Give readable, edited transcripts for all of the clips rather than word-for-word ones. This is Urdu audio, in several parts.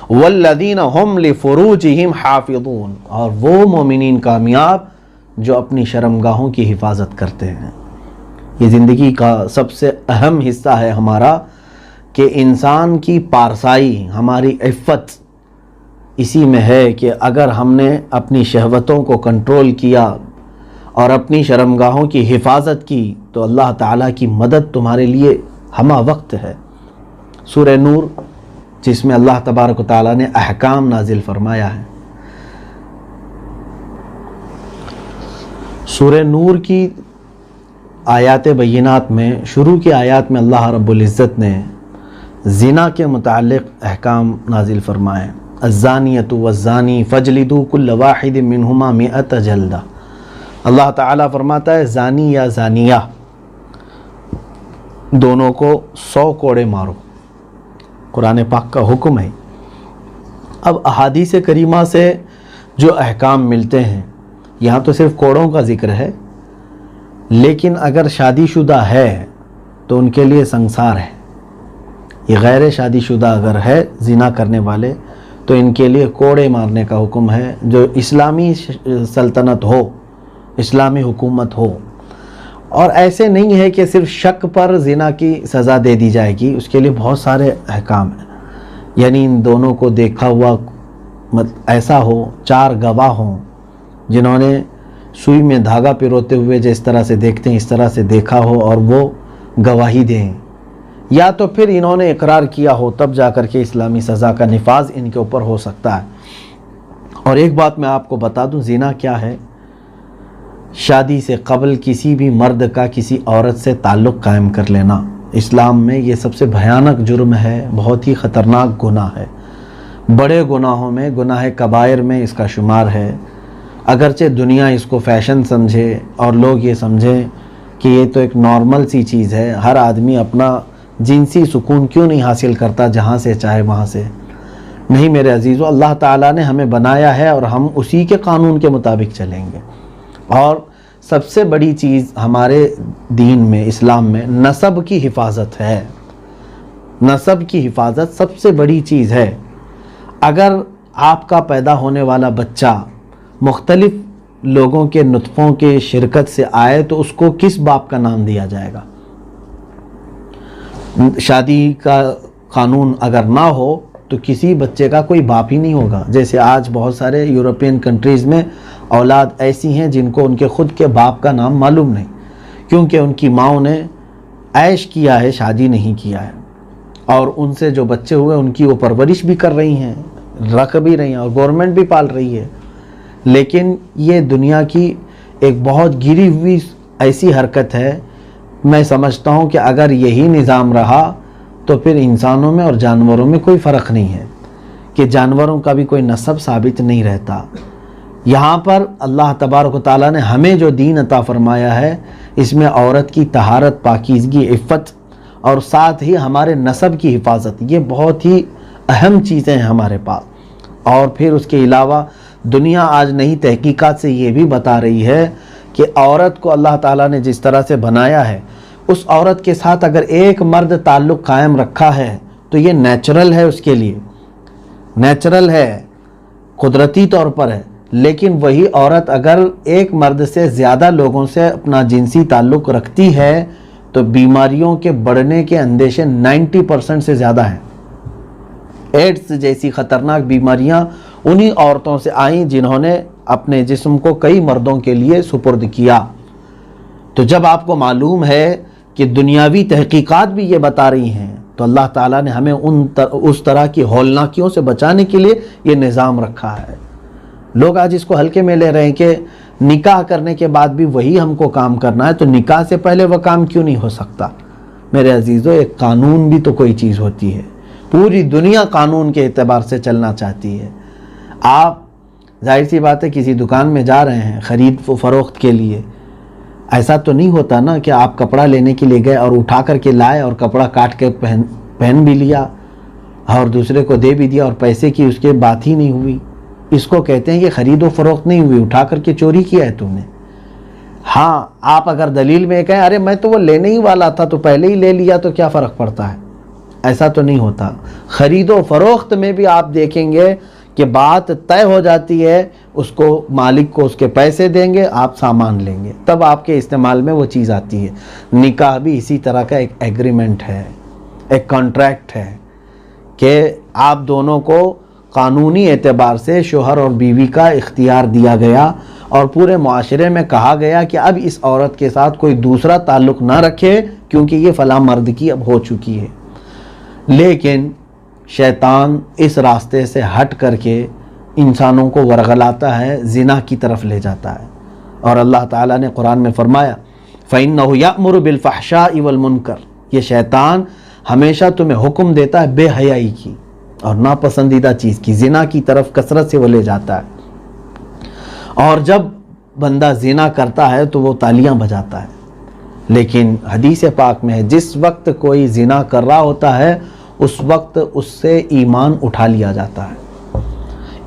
والذین هم لفروجہم حافظون، اور وہ مومنین کامیاب جو اپنی شرمگاہوں کی حفاظت کرتے ہیں۔ یہ زندگی کا سب سے اہم حصہ ہے ہمارا کہ انسان کی پارسائی، ہماری عفت اسی میں ہے کہ اگر ہم نے اپنی شہوتوں کو کنٹرول کیا اور اپنی شرمگاہوں کی حفاظت کی تو اللہ تعالیٰ کی مدد تمہارے لیے ہمہ وقت ہے۔ سورہ نور، جس میں اللہ تبارک و تعالیٰ نے احکام نازل فرمایا ہے، سورہ نور کی آیات بینات میں، شروع کی آیات میں اللہ رب العزت نے زنا کے متعلق احکام نازل فرمائے۔ الزانیۃ والزانی فاجلدوا کل واحد منہما 100 جلدہ۔ اللہ تعالیٰ فرماتا ہے زانی یا زانیہ دونوں کو 100 کوڑے مارو، قرآن پاک کا حکم ہے۔ اب احادیث کریمہ سے جو احکام ملتے ہیں، یہاں تو صرف کوڑوں کا ذکر ہے، لیکن اگر شادی شدہ ہے تو ان کے لیے سنسار ہے۔ یہ غیر شادی شدہ اگر ہے زنا کرنے والے تو ان کے لیے کوڑے مارنے کا حکم ہے، جو اسلامی سلطنت ہو، اسلامی حکومت ہو۔ اور ایسے نہیں ہے کہ صرف شک پر زنا کی سزا دے دی جائے گی، اس کے لیے بہت سارے احکام ہیں۔ یعنی ان دونوں کو دیکھا ہوا ایسا ہو، 4 گواہ ہوں جنہوں نے سوئی میں دھاگا پروتے ہوئے جس طرح سے دیکھتے ہیں اس طرح سے دیکھا ہو اور وہ گواہی دیں، یا تو پھر انہوں نے اقرار کیا ہو، تب جا کر کے اسلامی سزا کا نفاذ ان کے اوپر ہو سکتا ہے۔ اور ایک بات میں آپ کو بتا دوں، زنا کیا ہے؟ شادی سے قبل کسی بھی مرد کا کسی عورت سے تعلق قائم کر لینا اسلام میں یہ سب سے بھیانک جرم ہے، بہت ہی خطرناک گناہ ہے۔ بڑے گناہوں میں، گناہ کبائر میں اس کا شمار ہے۔ اگرچہ دنیا اس کو فیشن سمجھے اور لوگ یہ سمجھیں کہ یہ تو ایک نارمل سی چیز ہے، ہر آدمی اپنا جنسی سکون کیوں نہیں حاصل کرتا جہاں سے چاہے وہاں سے؟ نہیں میرے عزیزو، اللہ تعالیٰ نے ہمیں بنایا ہے اور ہم اسی کے قانون کے مطابق چلیں گے۔ اور سب سے بڑی چیز ہمارے دین میں، اسلام میں، نسب کی حفاظت ہے۔ نسب کی حفاظت سب سے بڑی چیز ہے۔ اگر آپ کا پیدا ہونے والا بچہ مختلف لوگوں کے نطفوں کے شرکت سے آئے تو اس کو کس باپ کا نام دیا جائے گا؟ شادی کا قانون اگر نہ ہو تو کسی بچے کا کوئی باپ ہی نہیں ہوگا۔ جیسے آج بہت سارے یورپین کنٹریز میں اولاد ایسی ہیں جن کو ان کے خود کے باپ کا نام معلوم نہیں، کیونکہ ان کی ماؤں نے عیش کیا ہے، شادی نہیں کیا ہے، اور ان سے جو بچے ہوئے ان کی وہ پرورش بھی کر رہی ہیں، رکھ بھی رہی ہیں، اور گورنمنٹ بھی پال رہی ہے۔ لیکن یہ دنیا کی ایک بہت گری ہوئی ایسی حرکت ہے۔ میں سمجھتا ہوں کہ اگر یہی نظام رہا تو پھر انسانوں میں اور جانوروں میں کوئی فرق نہیں ہے، کہ جانوروں کا بھی کوئی نسب ثابت نہیں رہتا۔ یہاں پر اللہ تبارک و تعالیٰ نے ہمیں جو دین عطا فرمایا ہے، اس میں عورت کی طہارت، پاکیزگی، عفت اور ساتھ ہی ہمارے نسب کی حفاظت، یہ بہت ہی اہم چیزیں ہیں ہمارے پاس۔ اور پھر اس کے علاوہ دنیا آج نئی تحقیقات سے یہ بھی بتا رہی ہے کہ عورت کو اللہ تعالیٰ نے جس طرح سے بنایا ہے، اس عورت کے ساتھ اگر ایک مرد تعلق قائم رکھا ہے تو یہ نیچرل ہے، اس کے لیے نیچرل ہے، قدرتی طور پر ہے۔ لیکن وہی عورت اگر ایک مرد سے زیادہ لوگوں سے اپنا جنسی تعلق رکھتی ہے تو بیماریوں کے بڑھنے کے اندیشے 90% سے زیادہ ہیں۔ ایڈز جیسی خطرناک بیماریاں انہی عورتوں سے آئیں جنہوں نے اپنے جسم کو کئی مردوں کے لیے سپرد کیا۔ تو جب آپ کو معلوم ہے کہ دنیاوی تحقیقات بھی یہ بتا رہی ہیں تو اللہ تعالیٰ نے ہمیں اس طرح کی ہولناکیوں سے بچانے کے لیے یہ نظام رکھا ہے۔ لوگ آج اس کو ہلکے میں لے رہے ہیں کہ نکاح کرنے کے بعد بھی وہی ہم کو کام کرنا ہے، تو نکاح سے پہلے وہ کام کیوں نہیں ہو سکتا؟ میرے عزیزو، ایک قانون بھی تو کوئی چیز ہوتی ہے۔ پوری دنیا قانون کے اعتبار سے چلنا چاہتی ہے۔ آپ ظاہر سی بات ہے کسی دکان میں جا رہے ہیں خرید و فروخت کے لیے، ایسا تو نہیں ہوتا نا کہ آپ کپڑا لینے کے لیے گئے اور اٹھا کر کے لائے اور کپڑا کاٹ کے پہن بھی لیا اور دوسرے کو دے بھی دیا اور پیسے کی اس کے بات ہی نہیں ہوئی۔ اس کو کہتے ہیں کہ خرید و فروخت نہیں ہوئی، اٹھا کر کے چوری کیا ہے تم نے۔ ہاں، آپ اگر دلیل میں کہیں ارے میں تو وہ لینے ہی والا تھا تو پہلے ہی لے لیا تو کیا فرق پڑتا ہے؟ ایسا تو نہیں ہوتا. خرید و فروخت میں بھی آپ دیکھیں گے کہ بات طے ہو جاتی ہے, اس کو مالک کو اس کے پیسے دیں گے, آپ سامان لیں گے, تب آپ کے استعمال میں وہ چیز آتی ہے. نکاح بھی اسی طرح کا ایک ایگریمنٹ ہے, ایک کانٹریکٹ ہے کہ آپ دونوں کو قانونی اعتبار سے شوہر اور بیوی کا اختیار دیا گیا, اور پورے معاشرے میں کہا گیا کہ اب اس عورت کے ساتھ کوئی دوسرا تعلق نہ رکھے کیونکہ یہ فلاں مرد کی اب ہو چکی ہے. لیکن شیطان اس راستے سے ہٹ کر کے انسانوں کو ورغلاتا ہے, زنا کی طرف لے جاتا ہے. اور اللہ تعالیٰ نے قرآن میں فرمایا فَإِنَّهُ يَأْمُرُ بِالْفَحْشَاءِ وَالْمُنْكَرِ, یہ شیطان ہمیشہ تمہیں حکم دیتا ہے بے حیائی کی اور ناپسندیدہ چیز کی, زنا کی طرف کثرت سے وہ لے جاتا ہے. اور جب بندہ زنا کرتا ہے تو وہ تالیاں بجاتا ہے. لیکن حدیث پاک میں ہے جس وقت کوئی زنا کر رہا ہوتا ہے اس وقت اس سے ایمان اٹھا لیا جاتا ہے.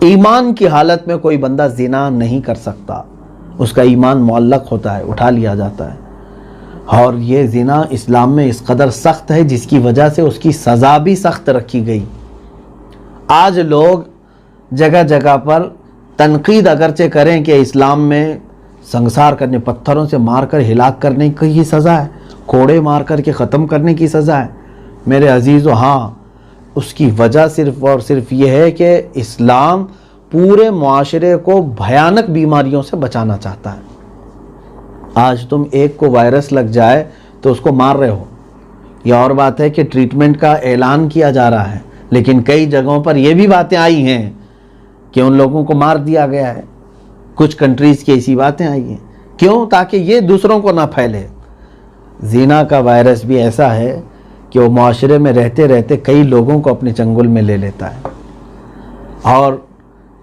ایمان کی حالت میں کوئی بندہ زنا نہیں کر سکتا, اس کا ایمان معلق ہوتا ہے, اٹھا لیا جاتا ہے. اور یہ زنا اسلام میں اس قدر سخت ہے جس کی وجہ سے اس کی سزا بھی سخت رکھی گئی. آج لوگ جگہ جگہ پر تنقید اگرچہ کریں کہ اسلام میں سنگسار کرنے, پتھروں سے مار کر ہلاک کرنے کی سزا ہے, کوڑے مار کر کے ختم کرنے کی سزا ہے. میرے عزیزو, ہاں, اس کی وجہ صرف اور صرف یہ ہے کہ اسلام پورے معاشرے کو بھیانک بیماریوں سے بچانا چاہتا ہے. آج تم ایک کو وائرس لگ جائے تو اس کو مار رہے ہو. یہ اور بات ہے کہ ٹریٹمنٹ کا اعلان کیا جا رہا ہے, لیکن کئی جگہوں پر یہ بھی باتیں آئی ہیں کہ ان لوگوں کو مار دیا گیا ہے. کچھ کنٹریز کی ایسی باتیں آئی ہیں. کیوں؟ تاکہ یہ دوسروں کو نہ پھیلے. زنا کا وائرس بھی ایسا ہے کہ وہ معاشرے میں رہتے رہتے کئی لوگوں کو اپنے چنگل میں لے لیتا ہے. اور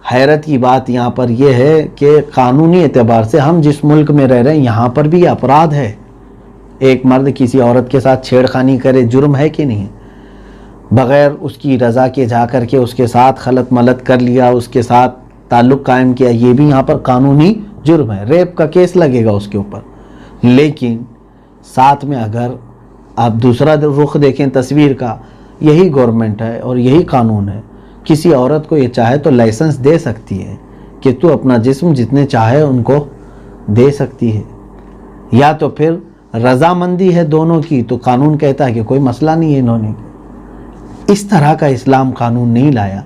حیرت کی بات یہاں پر یہ ہے کہ قانونی اعتبار سے ہم جس ملک میں رہ رہے ہیں یہاں پر بھی اپرادھ ہے. ایک مرد کسی عورت کے ساتھ چھیڑ خانی کرے, جرم ہے کہ نہیں؟ بغیر اس کی رضا کے جا کر کے اس کے ساتھ خلط ملط کر لیا, اس کے ساتھ تعلق قائم کیا, یہ بھی یہاں پر قانونی جرم ہے. ریپ کا کیس لگے گا اس کے اوپر. لیکن ساتھ میں اگر آپ دوسرا رخ دیکھیں تصویر کا, یہی گورنمنٹ ہے اور یہی قانون ہے. کسی عورت کو یہ چاہے تو لائسنس دے سکتی ہے کہ تو اپنا جسم جتنے چاہے ان کو دے سکتی ہے, یا تو پھر رضامندی ہے دونوں کی تو قانون کہتا ہے کہ کوئی مسئلہ نہیں ہے انہوں نے. اس طرح کا اسلام قانون نہیں لایا.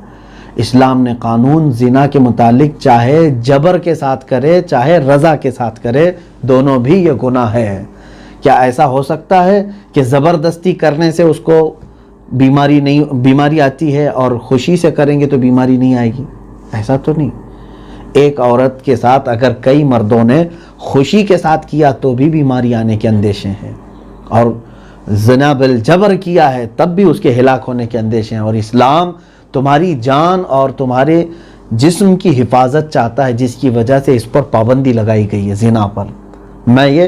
اسلام نے قانون زنا کے متعلق چاہے جبر کے ساتھ کرے چاہے رضا کے ساتھ کرے, دونوں بھی یہ گناہ ہے. کیا ایسا ہو سکتا ہے کہ زبردستی کرنے سے اس کو بیماری آتی ہے اور خوشی سے کریں گے تو بیماری نہیں آئے گی؟ ایسا تو نہیں. ایک عورت کے ساتھ اگر کئی مردوں نے خوشی کے ساتھ کیا تو بھی بیماری آنے کے اندیشے ہیں, اور زنا بالجبر کیا ہے تب بھی اس کے ہلاک ہونے کے اندیشے ہیں. اور اسلام تمہاری جان اور تمہارے جسم کی حفاظت چاہتا ہے, جس کی وجہ سے اس پر پابندی لگائی گئی ہے زنا پر. میں یہ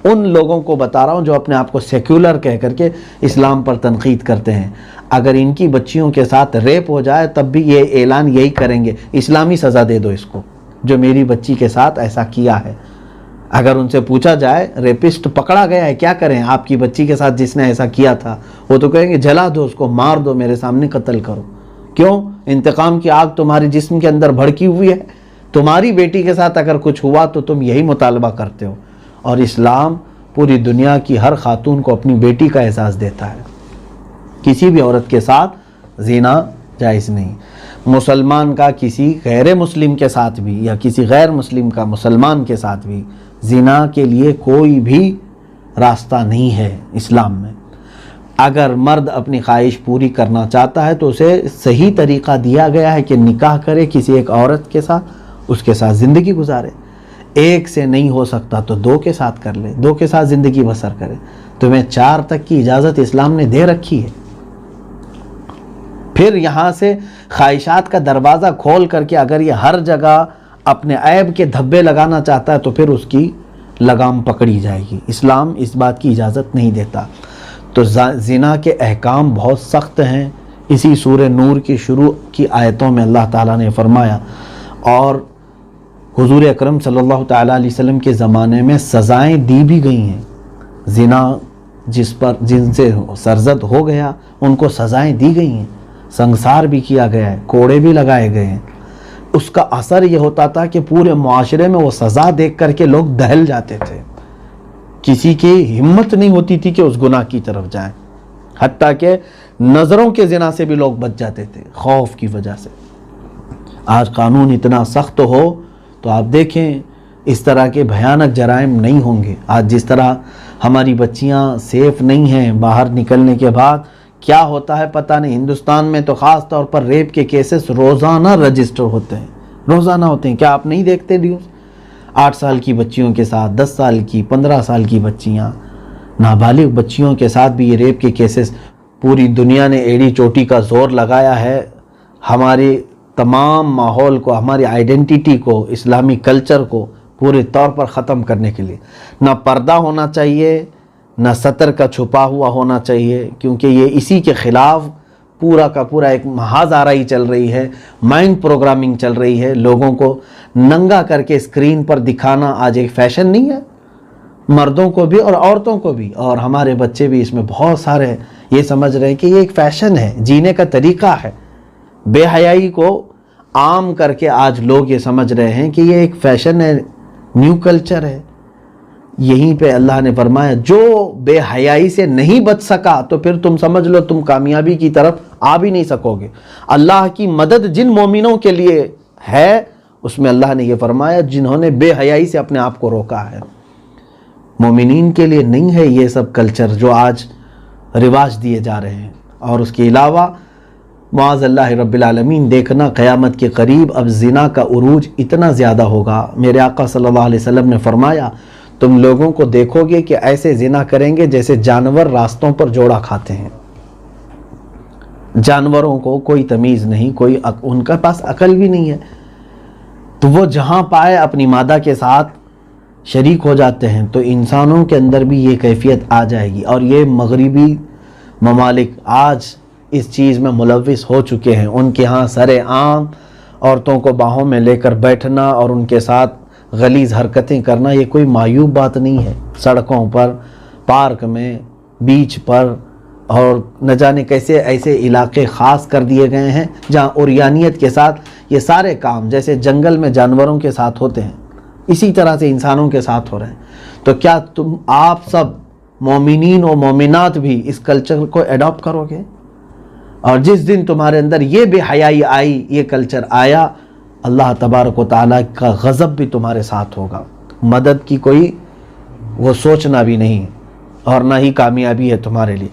ان لوگوں کو بتا رہا ہوں جو اپنے آپ کو سیکولر کہہ کر کے اسلام پر تنقید کرتے ہیں. اگر ان کی بچیوں کے ساتھ ریپ ہو جائے تب بھی یہ اعلان یہی کریں گے, اسلامی سزا دے دو اس کو جو میری بچی کے ساتھ ایسا کیا ہے. اگر ان سے پوچھا جائے ریپسٹ پکڑا گیا ہے, کیا کریں آپ کی بچی کے ساتھ جس نے ایسا کیا تھا, وہ تو کہیں گے جلا دو اس کو, مار دو, میرے سامنے قتل کرو. کیوں؟ انتقام کی آگ تمہارے جسم کے اندر بھڑکی ہوئی ہے. تمہاری بیٹی کے ساتھ اگر کچھ ہوا تو تم یہی مطالبہ کرتے ہو. اور اسلام پوری دنیا کی ہر خاتون کو اپنی بیٹی کا احساس دیتا ہے. کسی بھی عورت کے ساتھ زنا جائز نہیں. مسلمان کا کسی غیر مسلم کے ساتھ بھی یا کسی غیر مسلم کا مسلمان کے ساتھ بھی زنا کے لیے کوئی بھی راستہ نہیں ہے اسلام میں. اگر مرد اپنی خواہش پوری کرنا چاہتا ہے تو اسے صحیح طریقہ دیا گیا ہے کہ نکاح کرے کسی ایک عورت کے ساتھ, اس کے ساتھ زندگی گزارے. ایک سے نہیں ہو سکتا تو دو کے ساتھ کر لے, دو کے ساتھ زندگی بسر کرے. تمہیں 4 تک کی اجازت اسلام نے دے رکھی ہے. پھر یہاں سے خواہشات کا دروازہ کھول کر کے اگر یہ ہر جگہ اپنے عیب کے دھبے لگانا چاہتا ہے تو پھر اس کی لگام پکڑی جائے گی. اسلام اس بات کی اجازت نہیں دیتا. تو زنا کے احکام بہت سخت ہیں. اسی سورہ نور کی شروع کی آیتوں میں اللہ تعالیٰ نے فرمایا, اور حضور اکرم صلی اللہ تعالیٰ علیہ وسلم کے زمانے میں سزائیں دی بھی گئی ہیں زنا جن سے سرزد ہو گیا ان کو سزائیں دی گئی ہیں، سنگسار بھی کیا گیا ہے، کوڑے بھی لگائے گئے ہیں۔ اس کا اثر یہ ہوتا تھا کہ پورے معاشرے میں وہ سزا دیکھ کر کے لوگ دہل جاتے تھے، کسی کی ہمت نہیں ہوتی تھی کہ اس گناہ کی طرف جائیں، حتیٰ کہ نظروں کے زنا سے بھی لوگ بچ جاتے تھے خوف کی وجہ سے۔ آج قانون اتنا سخت ہو تو آپ دیکھیں اس طرح کے بھیانک جرائم نہیں ہوں گے۔ آج جس طرح ہماری بچیاں سیف نہیں ہیں، باہر نکلنے کے بعد کیا ہوتا ہے پتہ نہیں۔ ہندوستان میں تو خاص طور پر ریپ کے کیسز روزانہ رجسٹر ہوتے ہیں، روزانہ ہوتے ہیں۔ کیا آپ نہیں دیکھتے نیوز؟ 8 سال کی بچیوں کے ساتھ، 10 سال کی، 15 سال کی بچیاں، نابالغ بچیوں کے ساتھ بھی یہ ریپ کے کیسز۔ پوری دنیا نے ایڑی چوٹی کا زور لگایا ہے ہمارے تمام ماحول کو، ہماری آئیڈینٹیٹی کو، اسلامی کلچر کو پورے طور پر ختم کرنے کے لیے۔ نہ پردہ ہونا چاہیے، نہ سطر کا چھپا ہوا ہونا چاہیے، کیونکہ یہ اسی کے خلاف پورا کا پورا ایک محاذ آرائی چل رہی ہے، مائنڈ پروگرامنگ چل رہی ہے۔ لوگوں کو ننگا کر کے اسکرین پر دکھانا آج ایک فیشن نہیں ہے، مردوں کو بھی اور عورتوں کو بھی، اور ہمارے بچے بھی اس میں بہت سارے یہ سمجھ رہے ہیں کہ یہ ایک فیشن ہے، جینے کا طریقہ ہے۔ بے حیائی کو عام کر کے آج لوگ یہ سمجھ رہے ہیں کہ یہ ایک فیشن ہے، نیو کلچر ہے۔ یہیں پہ اللہ نے فرمایا جو بے حیائی سے نہیں بچ سکا تو پھر تم سمجھ لو تم کامیابی کی طرف آ بھی نہیں سکو گے۔ اللہ کی مدد جن مومنوں کے لیے ہے اس میں اللہ نے یہ فرمایا جنہوں نے بے حیائی سے اپنے آپ کو روکا ہے۔ مومنین کے لیے نہیں ہے یہ سب کلچر جو آج رواج دیے جا رہے ہیں۔ اور اس کے علاوہ معاذ اللہ رب العالمین دیکھنا قیامت کے قریب اب زنا کا عروج اتنا زیادہ ہوگا۔ میرے آقا صلی اللہ علیہ وسلم نے فرمایا تم لوگوں کو دیکھو گے کہ ایسے زنا کریں گے جیسے جانور راستوں پر جوڑا کھاتے ہیں۔ جانوروں کو کوئی تمیز نہیں، ان کا پاس عقل بھی نہیں ہے، تو وہ جہاں پائے اپنی مادہ کے ساتھ شریک ہو جاتے ہیں۔ تو انسانوں کے اندر بھی یہ کیفیت آ جائے گی، اور یہ مغربی ممالک آج اس چیز میں ملوث ہو چکے ہیں۔ ان کے ہاں سر عام عورتوں کو باہوں میں لے کر بیٹھنا اور ان کے ساتھ غلیظ حرکتیں کرنا یہ کوئی معیوب بات نہیں ہے۔ سڑکوں پر، پارک میں، بیچ پر، اور نہ جانے کیسے ایسے علاقے خاص کر دیے گئے ہیں جہاں عریانیت کے ساتھ یہ سارے کام جیسے جنگل میں جانوروں کے ساتھ ہوتے ہیں اسی طرح سے انسانوں کے ساتھ ہو رہے ہیں۔ تو کیا آپ سب مومنین و مومنات بھی اس کلچر کو ایڈاپٹ کرو گے؟ اور جس دن تمہارے اندر یہ بے حیائی آئی، یہ کلچر آیا، اللہ تبارک و تعالیٰ کا غضب بھی تمہارے ساتھ ہوگا۔ مدد کی کوئی وہ سوچنا بھی نہیں، اور نہ ہی کامیابی ہے تمہارے لیے۔